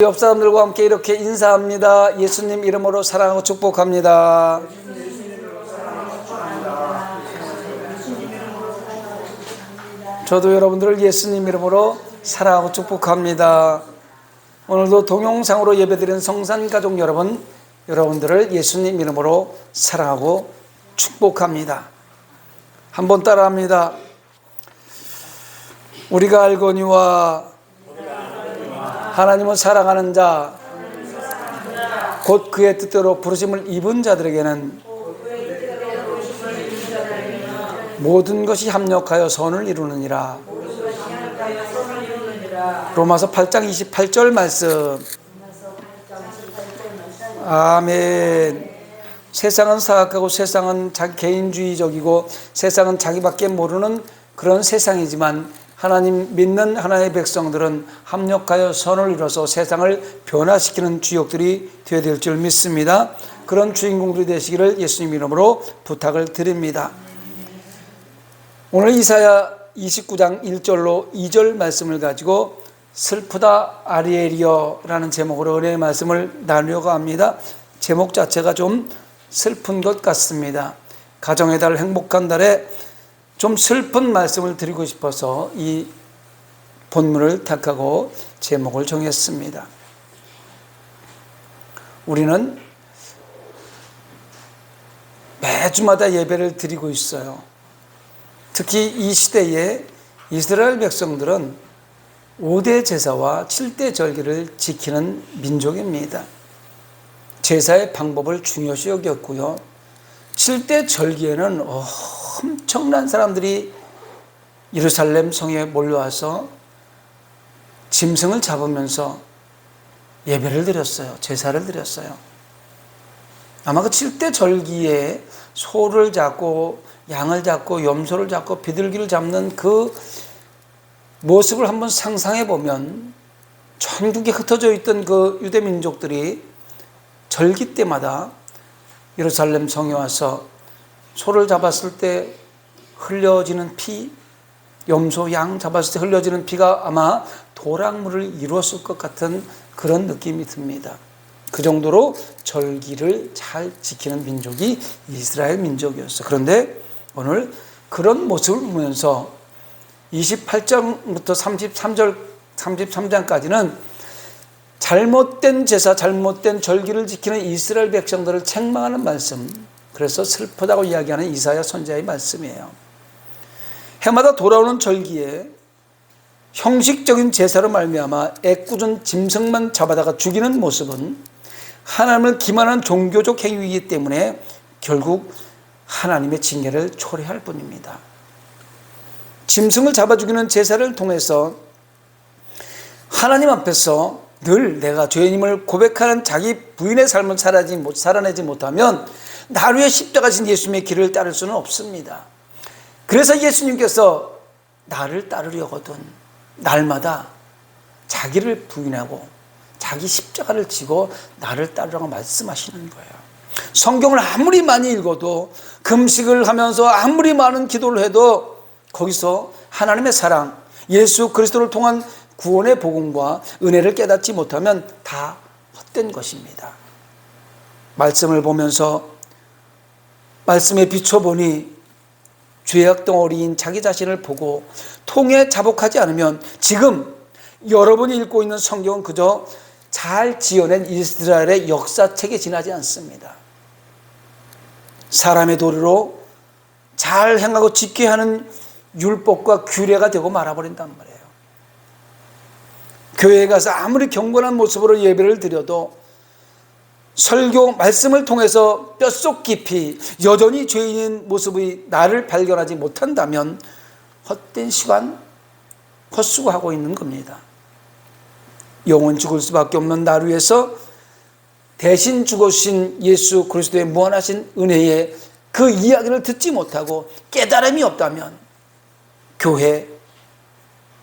옆 사람들과 함께 이렇게 인사합니다. 예수님 이름으로 사랑하고 축복합니다. 저도 여러분들을 예수님 이름으로 사랑하고 축복합니다. 오늘도 동영상으로 예배드리는 성산가족 여러분, 여러분들을 예수님 이름으로 사랑하고 축복합니다. 한번 따라합니다. 우리가 알거니와 하나님을 사랑하는 자, 곧 그의 뜻대로 부르심을 입은 자들에게는 모든 것이 합력하여 선을 이루느니라. 로마서 8장 28절 말씀. 아멘. 세상은 사악하고 세상은 자기 개인주의적이고 세상은 자기밖에 모르는 그런 세상이지만 하나님 믿는 하나님의 백성들은 합력하여 선을 이뤄서 세상을 변화시키는 주역들이 되어야 될 줄 믿습니다. 그런 주인공들이 되시기를 예수님 이름으로 부탁을 드립니다. 오늘 이사야 29장 1절로 2절 말씀을 가지고 슬프다 아리엘이여 라는 제목으로 은혜의 말씀을 나누려고 합니다. 제목 자체가 좀 슬픈 것 같습니다. 가정의 달, 행복한 달에 좀 슬픈 말씀을 드리고 싶어서 이 본문을 택하고 제목을 정했습니다. 우리는 매주마다 예배를 드리고 있어요. 특히 이 시대에 이스라엘 백성들은 5대 제사와 7대 절기를 지키는 민족입니다. 제사의 방법을 중요시 여겼고요. 7대 절기에는 엄청난 사람들이 예루살렘 성에 몰려와서 짐승을 잡으면서 예배를 드렸어요. 제사를 드렸어요. 아마 그 7대 절기에 소를 잡고 양을 잡고 염소를 잡고 비둘기를 잡는 그 모습을 한번 상상해 보면 전국에 흩어져 있던 그 유대 민족들이 절기 때마다 예루살렘 성에 와서 소를 잡았을 때 흘려지는 피, 염소, 양 잡았을 때 흘려지는 피가 아마 도랑물을 이루었을 것 같은 그런 느낌이 듭니다. 그 정도로 절기를 잘 지키는 민족이 이스라엘 민족이었어요. 그런데 오늘 그런 모습을 보면서 28장부터 33장까지는 잘못된 제사, 잘못된 절기를 지키는 이스라엘 백성들을 책망하는 말씀, 그래서 슬프다고 이야기하는 이사야 선지자의 말씀이에요. 해마다 돌아오는 절기에 형식적인 제사로 말미암아 애꿎은 짐승만 잡아다가 죽이는 모습은 하나님을 기만한 종교적 행위이기 때문에 결국 하나님의 징계를 초래할 뿐입니다. 짐승을 잡아 죽이는 제사를 통해서 하나님 앞에서 늘 내가 죄인임을 고백하는 자기 부인의 삶을 살아내지 못하면 나를 위해 십자가 진 예수님의 길을 따를 수는 없습니다. 그래서 예수님께서 나를 따르려거든 날마다 자기를 부인하고 자기 십자가를 지고 나를 따르라고 말씀하시는 거예요. 성경을 아무리 많이 읽어도 금식을 하면서 아무리 많은 기도를 해도 거기서 하나님의 사랑, 예수 그리스도를 통한 구원의 복음과 은혜를 깨닫지 못하면 다 헛된 것입니다. 말씀을 보면서 말씀에 비춰보니 죄악 덩어리인 자기 자신을 보고 통에 자복하지 않으면 지금 여러분이 읽고 있는 성경은 그저 잘 지어낸 이스라엘의 역사책에 지나지 않습니다. 사람의 도리로 잘 행하고 지켜야 하는 율법과 규례가 되고 말아버린단 말이에요. 교회에 가서 아무리 경건한 모습으로 예배를 드려도 설교 말씀을 통해서 뼛속 깊이 여전히 죄인인 모습의 나를 발견하지 못한다면 헛된 시간 헛수고하고 있는 겁니다. 영원 죽을 수밖에 없는 나를 위해서 대신 죽으신 예수 그리스도의 무한하신 은혜의 그 이야기를 듣지 못하고 깨달음이 없다면 교회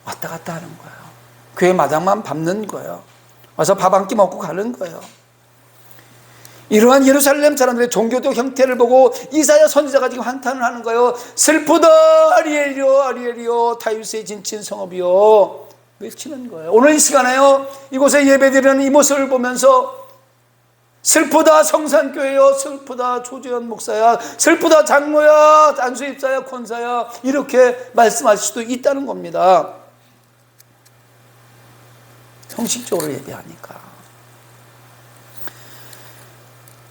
왔다 갔다 하는 거예요. 교회 마당만 밟는 거예요. 와서 밥 한 끼 먹고 가는 거예요. 이러한 예루살렘 사람들의 종교적 형태를 보고 이사야 선지자가 지금 한탄을 하는 거예요. 슬프다 아리엘이여 아리엘이여 다윗의 진친 성읍이여 외치는 거예요. 오늘 이 시간에요, 이곳에 예배드리는 이 모습을 보면서 슬프다 성산교회여, 슬프다 조재현 목사야, 슬프다 장로야, 안수입사야, 권사야, 이렇게 말씀할 수도 있다는 겁니다. 형식적으로 예배하니까.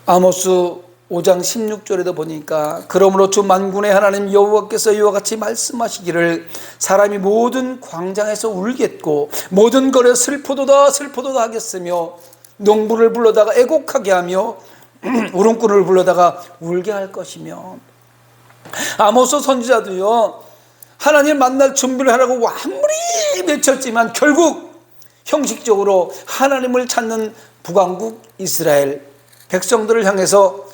아모스 5장 16절에도 보니까 그러므로 주 만군의 하나님 여호와께서 이와 같이 말씀하시기를 사람이 모든 광장에서 울겠고 모든 거리에 슬프도다 슬프도다 하겠으며 농부를 불러다가 애곡하게 하며 울음꾼을 불러다가 울게 할 것이며. 아모스 선지자도요, 하나님 만날 준비를 하라고 아무리 외쳤지만 결국 형식적으로 하나님을 찾는 북왕국 이스라엘 백성들을 향해서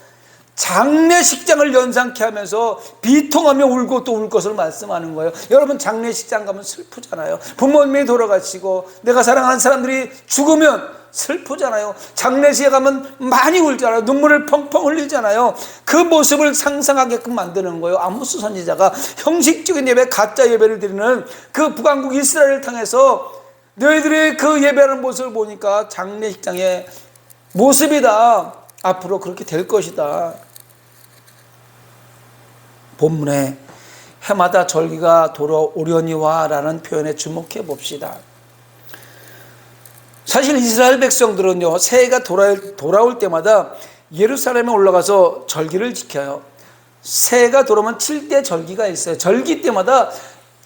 장례식장을 연상케 하면서 비통하며 울고 또 울 것을 말씀하는 거예요. 여러분, 장례식장 가면 슬프잖아요. 부모님이 돌아가시고 내가 사랑하는 사람들이 죽으면 슬프잖아요. 장례식에 가면 많이 울잖아요. 눈물을 펑펑 흘리잖아요. 그 모습을 상상하게끔 만드는 거예요. 아모스 선지자가 형식적인 예배, 가짜 예배를 드리는 그 북왕국 이스라엘을 향해서 너희들이 그 예배하는 모습을 보니까 장례식장의 모습이다. 앞으로 그렇게 될 것이다. 본문에 해마다 절기가 돌아오려니 와라는 표현에 주목해 봅시다. 사실 이스라엘 백성들은요, 새해가 돌아올 때마다 예루살렘에 올라가서 절기를 지켜요. 새해가 돌아오면 7대 절기가 있어요. 절기 때마다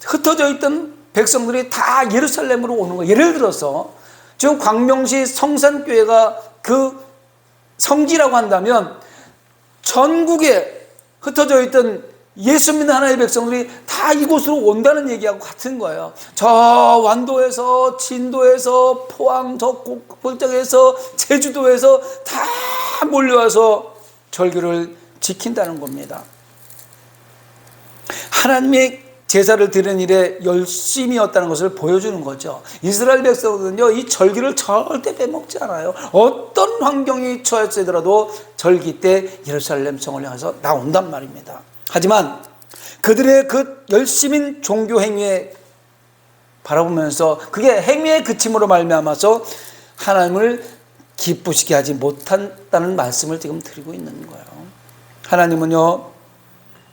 흩어져 있던 백성들이 다 예루살렘으로 오는 거예요. 예를 들어서 지금 광명시 성산교회가 그 성지라고 한다면 전국에 흩어져 있던 예수 믿는 하나님의 백성들이 다 이곳으로 온다는 얘기하고 같은 거예요. 저 완도에서, 진도에서, 포항, 저 골짜기에서, 제주도에서 다 몰려와서 절기를 지킨다는 겁니다. 하나님의 제사를 드리는 일에 열심이었다는 것을 보여주는 거죠. 이스라엘 백성들은요, 이 절기를 절대 빼먹지 않아요. 어떤 환경이 처했더라도 절기 때 예루살렘 성을 향해서 나온단 말입니다. 하지만 그들의 그 열심인 종교 행위에 바라보면서 그게 행위의 그침으로 말미암아서 하나님을 기쁘시게 하지 못한다는 말씀을 지금 드리고 있는 거예요. 하나님은요,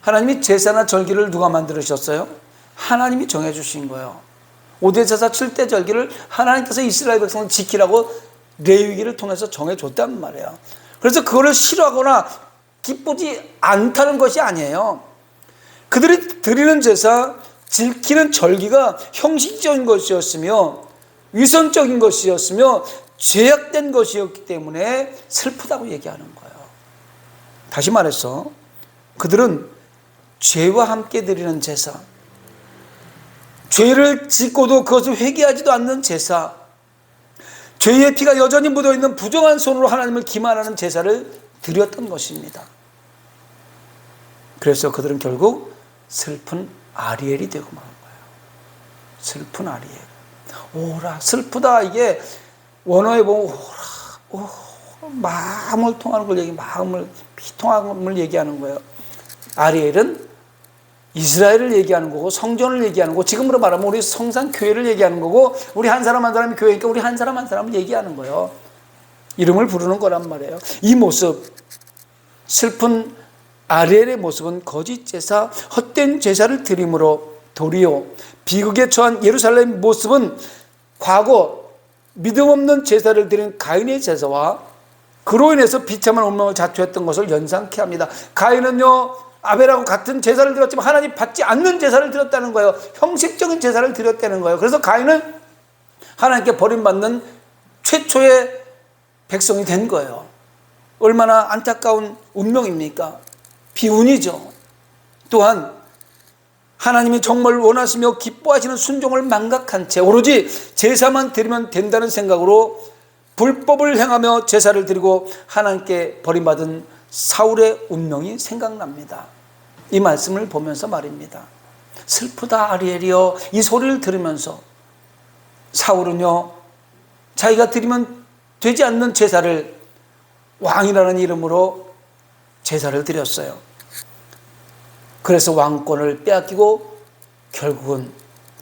하나님이 제사나 절기를 누가 만들으셨어요? 하나님이 정해주신 거예요. 5대 제사 7대 절기를 하나님께서 이스라엘 백성을 지키라고 레위기를 통해서 정해줬단 말이에요. 그래서 그거를 싫어하거나 기쁘지 않다는 것이 아니에요. 그들이 드리는 제사, 지키는 절기가 형식적인 것이었으며 위선적인 것이었으며 죄악된 것이었기 때문에 슬프다고 얘기하는 거예요. 다시 말해서 그들은 죄와 함께 드리는 제사, 죄를 짓고도 그것을 회개하지도 않는 제사, 죄의 피가 여전히 묻어있는 부정한 손으로 하나님을 기만하는 제사를 드렸던 것입니다. 그래서 그들은 결국 슬픈 아리엘이 되고 만 거예요. 슬픈 아리엘. 오라, 슬프다. 이게 원어에 보면 오라, 마음을 통하는 걸 마음을 비통함을 얘기하는 거예요. 아리엘은 이스라엘을 얘기하는 거고 성전을 얘기하는 거고, 지금으로 말하면 우리 성산교회를 얘기하는 거고, 우리 한 사람 한 사람이 교회니까 우리 한 사람 한 사람을 얘기하는 거예요. 이름을 부르는 거란 말이에요. 이 모습, 슬픈 아리엘의 모습은 거짓 제사, 헛된 제사를 드림으로 도리어 비극에 처한 예루살렘 모습은 과거 믿음 없는 제사를 드린 가인의 제사와 그로 인해서 비참한 운명을 자초했던 것을 연상케 합니다. 가인은요, 아벨하고 같은 제사를 드렸지만 하나님 받지 않는 제사를 드렸다는 거예요. 형식적인 제사를 드렸다는 거예요. 그래서 가인은 하나님께 버림받는 최초의 백성이 된 거예요. 얼마나 안타까운 운명입니까? 비운이죠. 또한 하나님이 정말 원하시며 기뻐하시는 순종을 망각한 채 오로지 제사만 드리면 된다는 생각으로 불법을 행하며 제사를 드리고 하나님께 버림받은 사울의 운명이 생각납니다. 이 말씀을 보면서 말입니다. 슬프다 아리엘이여, 이 소리를 들으면서 사울은요, 자기가 드리면 되지 않는 제사를 왕이라는 이름으로 제사를 드렸어요. 그래서 왕권을 빼앗기고 결국은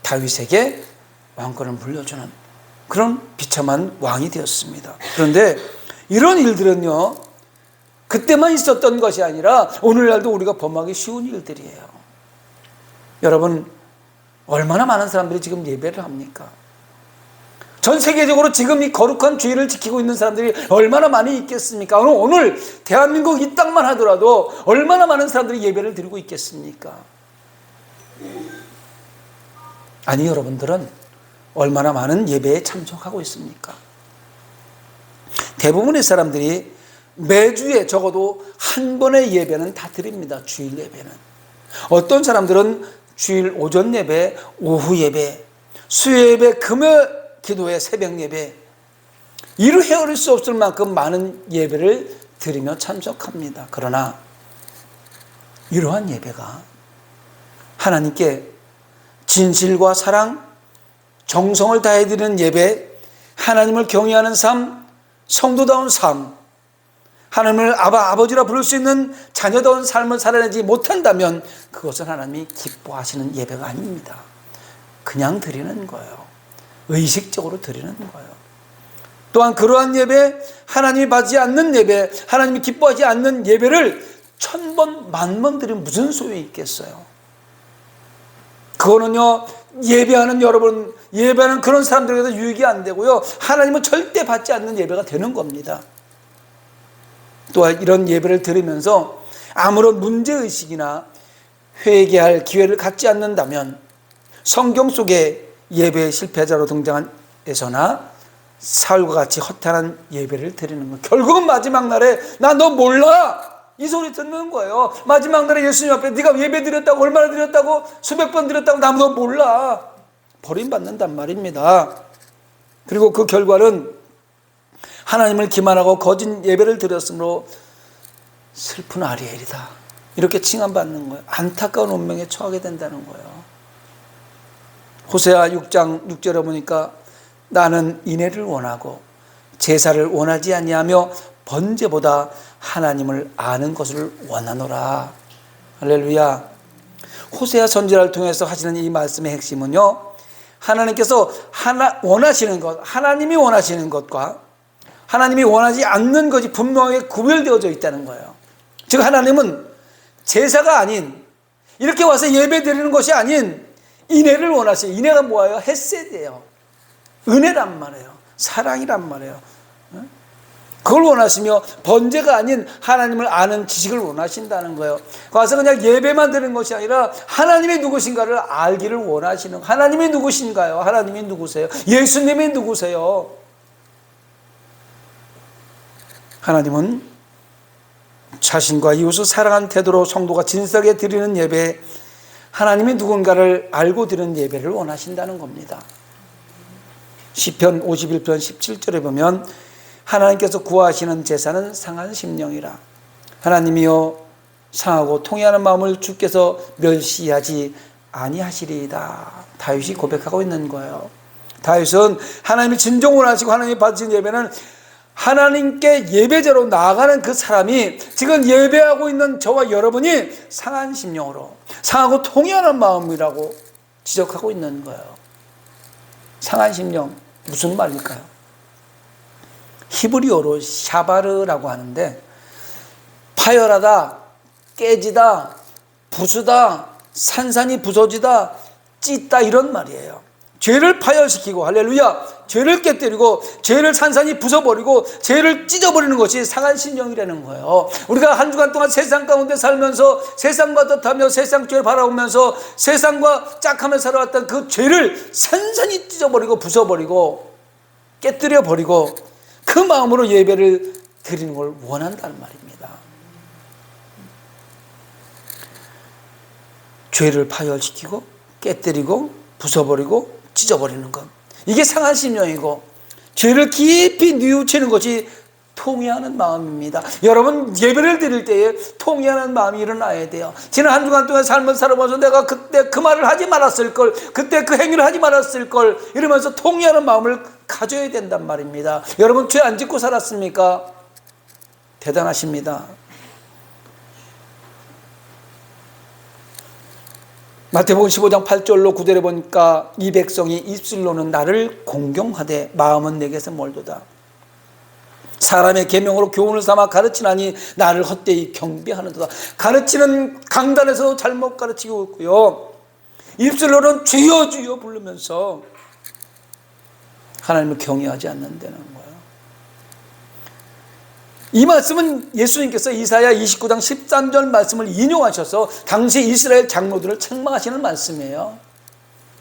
다윗에게 왕권을 물려주는 그런 비참한 왕이 되었습니다. 그런데 이런 일들은요, 그때만 있었던 것이 아니라 오늘날도 우리가 범하기 쉬운 일들이에요. 여러분, 얼마나 많은 사람들이 지금 예배를 합니까? 전 세계적으로 지금 이 거룩한 주의를 지키고 있는 사람들이 얼마나 많이 있겠습니까? 오늘 대한민국 이 땅만 하더라도 얼마나 많은 사람들이 예배를 드리고 있겠습니까? 아니, 여러분들은 얼마나 많은 예배에 참석하고 있습니까? 대부분의 사람들이 매주에 적어도 한 번의 예배는 다 드립니다. 주일 예배는. 어떤 사람들은 주일 오전 예배, 오후 예배, 수요 예배, 금요 기도회, 새벽 예배, 이루 헤아릴 수 없을 만큼 많은 예배를 드리며 참석합니다. 그러나 이러한 예배가 하나님께 진실과 사랑, 정성을 다해 드리는 예배, 하나님을 경외하는 삶, 성도다운 삶, 하나님을 아버지라 부를 수 있는 자녀다운 삶을 살아내지 못한다면 그것은 하나님이 기뻐하시는 예배가 아닙니다. 그냥 드리는 거예요. 의식적으로 드리는 거예요. 또한 그러한 예배, 하나님이 받지 않는 예배, 하나님이 기뻐하지 않는 예배를 1000번, 10,000번 드리면 무슨 소용이 있겠어요? 그거는요, 예배하는 여러분, 예배하는 그런 사람들에게도 유익이 안 되고요, 하나님은 절대 받지 않는 예배가 되는 겁니다. 또한 이런 예배를 들으면서 아무런 문제의식이나 회개할 기회를 갖지 않는다면 성경 속에 예배의 실패자로 등장한 에서나 사울과 같이 허탄한 예배를 드리는 것, 결국은 마지막 날에 나 너 몰라 이 소리 듣는 거예요. 마지막 날에 예수님 앞에 네가 예배 드렸다고, 얼마나 드렸다고, 수백 번 드렸다고, 나 너 몰라, 버림받는단 말입니다. 그리고 그 결과는 하나님을 기만하고 거짓 예배를 드렸으므로 슬픈 아리엘이다, 이렇게 칭함받는 거예요. 안타까운 운명에 처하게 된다는 거예요. 호세아 6장 6절에 보니까 나는 인애를 원하고 제사를 원하지 아니하며 번제보다 하나님을 아는 것을 원하노라. 할렐루야. 호세아 선지자를 통해서 하시는 이 말씀의 핵심은요, 하나님께서 원하시는 것, 하나님이 원하시는 것과 하나님이 원하지 않는 것이 분명하게 구별되어져 있다는 거예요. 즉 하나님은 제사가 아닌, 이렇게 와서 예배 드리는 것이 아닌 인애를 원하세요. 인애가 뭐예요? 헤세드예요. 은혜란 말이에요. 사랑이란 말이에요. 그걸 원하시며 번제가 아닌 하나님을 아는 지식을 원하신다는 거예요. 와서 그냥 예배만 드리는 것이 아니라 하나님이 누구신가를 알기를 원하시는, 하나님이 누구신가요? 하나님이 누구세요? 예수님이 누구세요? 하나님은 자신과 이웃을 사랑하는 태도로 성도가 진실하게 드리는 예배, 하나님이 누군가를 알고 드리는 예배를 원하신다는 겁니다. 시편 51편 17절에 보면 하나님께서 구하시는 제사는 상한 심령이라. 하나님이여 상하고 통회하는 마음을 주께서 멸시하지 아니하시리이다. 다윗이 고백하고 있는 거예요. 다윗은 하나님이 진정 원하시고 하나님이 받으신 예배는 하나님께 예배자로 나아가는 그 사람이 지금 예배하고 있는 저와 여러분이 상한 심령으로, 상하고 통회하는 마음이라고 지적하고 있는 거예요. 상한 심령, 무슨 말일까요? 히브리어로 샤바르라고 하는데 파열하다, 깨지다, 부수다, 산산이 부서지다, 찢다, 이런 말이에요. 죄를 파열시키고, 할렐루야, 죄를 깨뜨리고 죄를 산산이 부숴버리고 죄를 찢어버리는 것이 상한 심령이라는 거예요. 우리가 한 주간 동안 세상 가운데 살면서 세상과 덧하며 세상 죄를 바라보면서 세상과 짝하며 살아왔던 그 죄를 산산이 찢어버리고 부숴버리고 깨뜨려버리고 그 마음으로 예배를 드리는 걸 원한다는 말입니다. 죄를 파열시키고 깨뜨리고 부숴버리고 찢어버리는 것, 이게 상한 심령이고 죄를 깊이 뉘우치는 것이 통회하는 마음입니다. 여러분, 예배를 드릴 때에 통회하는 마음이 일어나야 돼요. 지난 한 주간 동안 삶을 살아보면서 내가 그때 그 말을 하지 말았을 걸, 그때 그 행위를 하지 말았을 걸, 이러면서 통회하는 마음을 가져야 된단 말입니다. 여러분, 죄 안 짓고 살았습니까? 대단하십니다. 마태복음 15장 8절로 9절에 보니까 이 백성이 입술로는 나를 공경하되 마음은 내게서 멀도다. 사람의 계명으로 교훈을 삼아 가르치나니 나를 헛되이 경배하는도다. 가르치는 강단에서 잘못 가르치고 있고요, 입술로는 주여 주여 부르면서 하나님을 경외하지 않는다는 거예요. 이 말씀은 예수님께서 이사야 29장 13절 말씀을 인용하셔서 당시 이스라엘 장로들을 책망하시는 말씀이에요.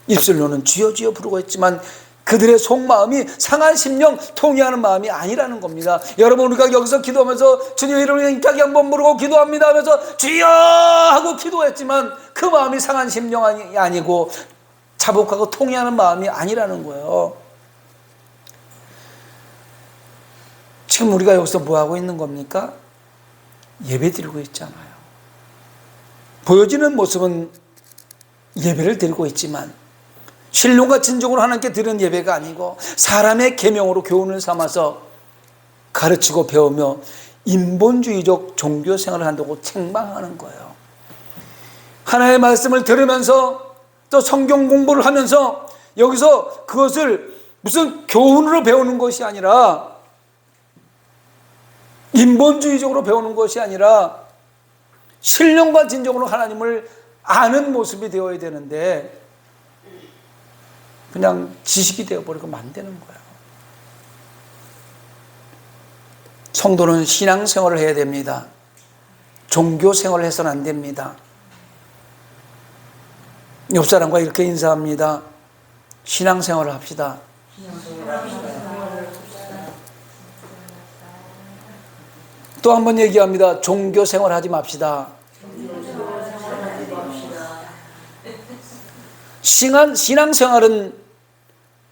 입술로는 주여 주여 부르고 있지만 그들의 속마음이 상한 심령, 통회하는 마음이 아니라는 겁니다. 여러분, 우리가 여기서 기도하면서 주님의 이름을 인탁히 한번 부르고 기도합니다 하면서 주여 하고 기도했지만 그 마음이 상한 심령이 아니고 자복하고 통회하는 마음이 아니라는 거예요. 지금 우리가 여기서 뭐 하고 있는 겁니까? 예배 드리고 있잖아요. 보여지는 모습은 예배를 드리고 있지만 신령과 진정으로 하나님께 드리는 예배가 아니고 사람의 계명으로 교훈을 삼아서 가르치고 배우며 인본주의적 종교 생활을 한다고 책망하는 거예요. 하나님의 말씀을 들으면서 또 성경 공부를 하면서 여기서 그것을 무슨 교훈으로 배우는 것이 아니라, 인본주의적으로 배우는 것이 아니라 신령과 진정으로 하나님을 아는 모습이 되어야 되는데 그냥 지식이 되어버리고 안 되는 거예요. 성도는 신앙생활을 해야 됩니다. 종교생활을 해서는 안 됩니다. 옆 사람과 이렇게 인사합니다. 신앙생활을 합시다. 또 한 번 얘기합니다. 종교생활 하지 맙시다. 신앙생활은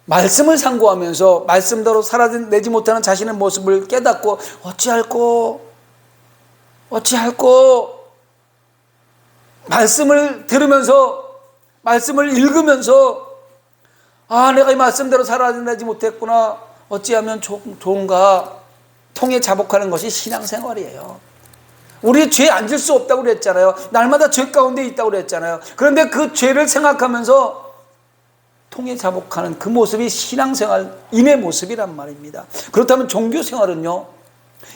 말씀을 상고하면서 말씀대로 살아내지 못하는 자신의 모습을 깨닫고 어찌할꼬 말씀을 들으면서 말씀을 읽으면서 내가 이 말씀대로 살아내지 못했구나, 어찌하면 좋은가, 통해 자복하는 것이 신앙생활이에요. 우리 죄 앉을 수 없다고 그랬잖아요. 날마다 죄 가운데 있다고 그랬잖아요. 그런데 그 죄를 생각하면서 통해 자복하는 그 모습이 신앙생활인의 모습이란 말입니다. 그렇다면 종교생활은요,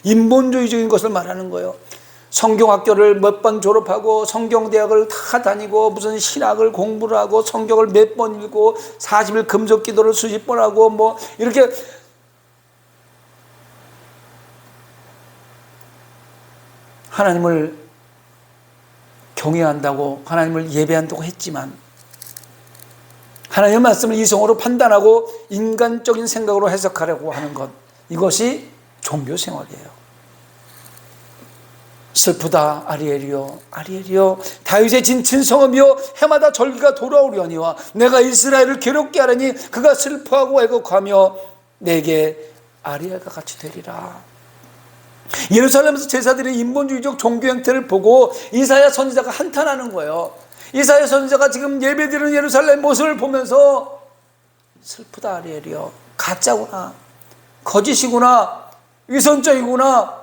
인본주의적인 것을 말하는 거예요. 성경학교를 몇 번 졸업하고 성경대학을 다 다니고 무슨 신학을 공부를 하고 성경을 몇 번 읽고 40일 금속기도를 수십 번 하고 뭐 이렇게 하나님을 경외한다고, 하나님을 예배한다고 했지만 하나님의 말씀을 이성으로 판단하고 인간적인 생각으로 해석하려고 하는 것, 이것이 종교생활이에요. 슬프다 아리엘이여 아리엘이여, 다윗의 진 진성음이여 해마다 절기가 돌아오려니와 내가 이스라엘을 괴롭게 하려니 그가 슬퍼하고 애곡하며 내게 아리엘과 같이 되리라. 예루살렘에서 제사들의 인본주의적 종교 행태를 보고 이사야 선지자가 한탄하는 거예요. 이사야 선지자가 지금 예배드리는 예루살렘 모습을 보면서 슬프다 아리엘이여, 가짜구나, 거짓이구나, 위선적이구나,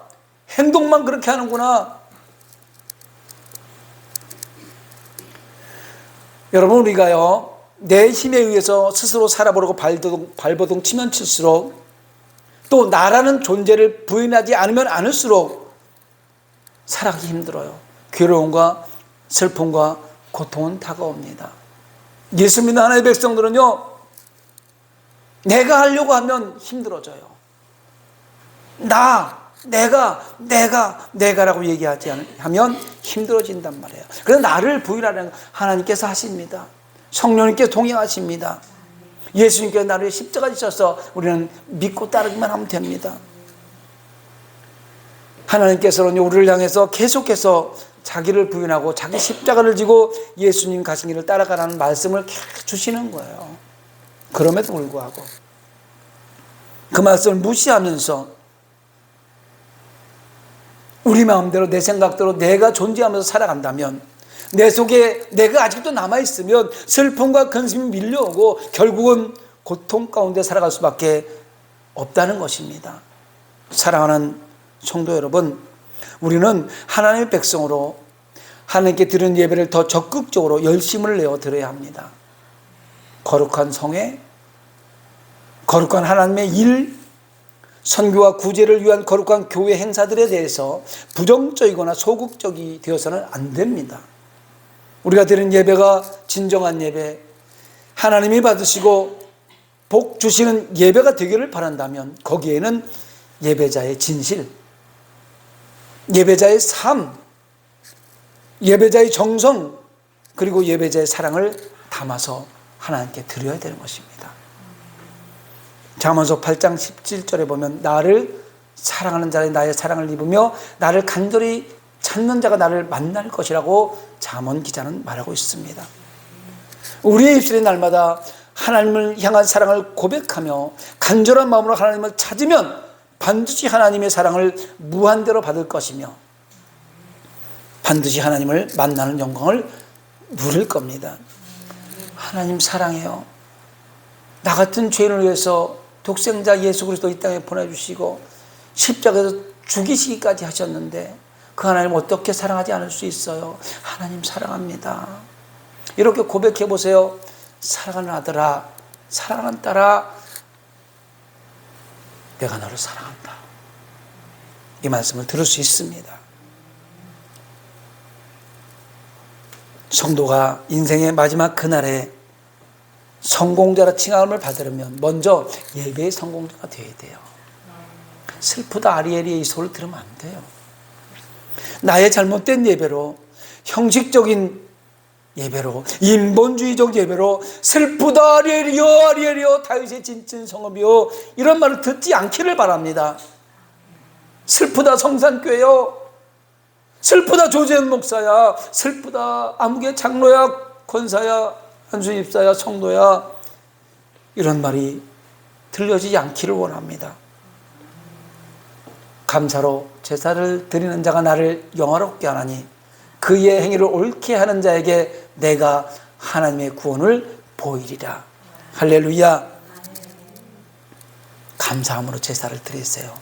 행동만 그렇게 하는구나. 여러분, 우리가요 내 힘에 의해서 스스로 살아보려고 발버둥 치면 칠수록, 또 나라는 존재를 부인하지 않으면 않을수록 살아가기 힘들어요. 괴로움과 슬픔과 고통은 다가옵니다. 예수 믿는 하나님의 백성들은요, 내가 하려고 하면 힘들어져요. 내가라고 얘기하지 않으면 힘들어진단 말이에요. 그래서 나를 부인하려는 하나님께서 하십니다. 성령님께서 동행하십니다. 예수님께서 나를 십자가에 지셔서 우리는 믿고 따르기만 하면 됩니다. 하나님께서는 우리를 향해서 계속해서 자기를 부인하고 자기 십자가를 지고 예수님 가신 길을 따라가라는 말씀을 계속 주시는 거예요. 그럼에도 불구하고 그 말씀을 무시하면서 우리 마음대로 내 생각대로 내가 존재하면서 살아간다면, 내 속에 내가 아직도 남아있으면 슬픔과 근심이 밀려오고 결국은 고통 가운데 살아갈 수밖에 없다는 것입니다. 사랑하는 성도 여러분, 우리는 하나님의 백성으로 하나님께 드리는 예배를 더 적극적으로 열심을 내어 드려야 합니다. 거룩한 성회, 거룩한 하나님의 일, 선교와 구제를 위한 거룩한 교회 행사들에 대해서 부정적이거나 소극적이 되어서는 안 됩니다. 우리가 드리는 예배가 진정한 예배, 하나님이 받으시고 복 주시는 예배가 되기를 바란다면 거기에는 예배자의 진실, 예배자의 삶, 예배자의 정성, 그리고 예배자의 사랑을 담아서 하나님께 드려야 되는 것입니다. 잠언서 8장 17절에 보면 나를 사랑하는 자는 나의 사랑을 입으며 나를 간절히 찾는 자가 나를 만날 것이라고 잠언 기자는 말하고 있습니다. 우리의 입술이 날마다 하나님을 향한 사랑을 고백하며 간절한 마음으로 하나님을 찾으면 반드시 하나님의 사랑을 무한대로 받을 것이며 반드시 하나님을 만나는 영광을 누릴 겁니다. 하나님 사랑해요. 나 같은 죄인을 위해서 독생자 예수 그리스도 이 땅에 보내주시고 십자가에서 죽이시기까지 하셨는데 그 하나님 어떻게 사랑하지 않을 수 있어요? 하나님 사랑합니다. 이렇게 고백해 보세요. 사랑하는 아들아, 사랑하는 딸아, 내가 너를 사랑한다. 이 말씀을 들을 수 있습니다. 성도가 인생의 마지막 그날에 성공자라 칭함을 받으려면 먼저 예배의 성공자가 되어야 돼요. 슬프다 아리엘의 이 소리를 들으면 안 돼요. 나의 잘못된 예배로, 형식적인 예배로, 인본주의적 예배로 슬프다 아리엘이여 아리엘이여 다윗의 진친 성읍이여 이런 말을 듣지 않기를 바랍니다. 슬프다 성산교회여, 슬프다 조재현 목사야, 슬프다 아무개 장로야, 권사야, 한수 입사야, 성도야, 이런 말이 들려지지 않기를 원합니다. 감사로 제사를 드리는 자가 나를 영화롭게 하나니 그의 행위를 옳게 하는 자에게 내가 하나님의 구원을 보이리라. 할렐루야. 감사함으로 제사를 드리세요.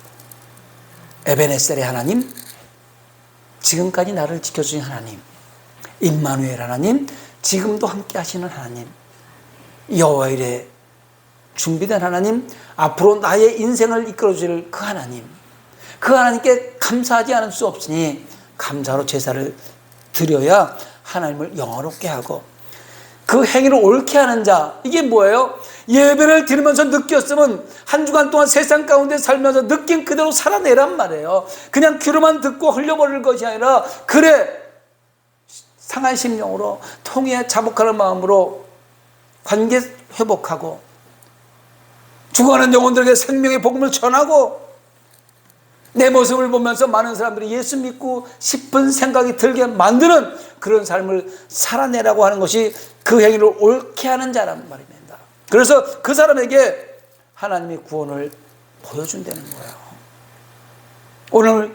에베네셀의 하나님, 지금까지 나를 지켜주신 하나님, 임마누엘 하나님, 지금도 함께 하시는 하나님, 여호와일에 준비된 하나님, 앞으로 나의 인생을 이끌어줄 그 하나님, 그 하나님께 감사하지 않을 수 없으니 감사로 제사를 드려야 하나님을 영화롭게 하고 그 행위를 옳게 하는 자, 이게 뭐예요? 예배를 드리면서 느꼈으면 한 주간 동안 세상 가운데 살면서 느낀 그대로 살아내란 말이에요. 그냥 귀로만 듣고 흘려버릴 것이 아니라 그래 상한 심령으로 통해 자복하는 마음으로 관계 회복하고 죽어가는 영혼들에게 생명의 복음을 전하고 내 모습을 보면서 많은 사람들이 예수 믿고 싶은 생각이 들게 만드는 그런 삶을 살아내라고 하는 것이 그 행위를 옳게 하는 자란 말입니다. 그래서 그 사람에게 하나님의 구원을 보여준다는 거예요. 오늘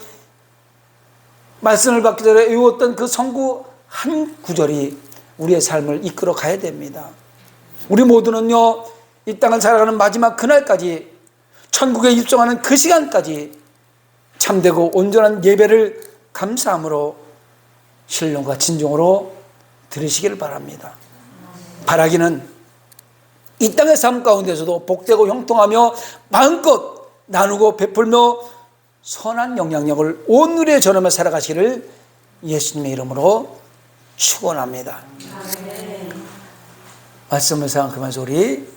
말씀을 받기 전에 외웠던 그 성구 한 구절이 우리의 삶을 이끌어 가야 됩니다. 우리 모두는요, 이 땅을 살아가는 마지막 그날까지, 천국에 입성하는 그 시간까지 참되고 온전한 예배를 감사함으로 신령과 진정으로 드리시기를 바랍니다. 바라기는 이 땅의 삶 가운데서도 복되고 형통하며 마음껏 나누고 베풀며 선한 영향력을 온누리에 전하며 살아가시기를 예수님의 이름으로 축원합니다. 말씀을 생각하면서 우리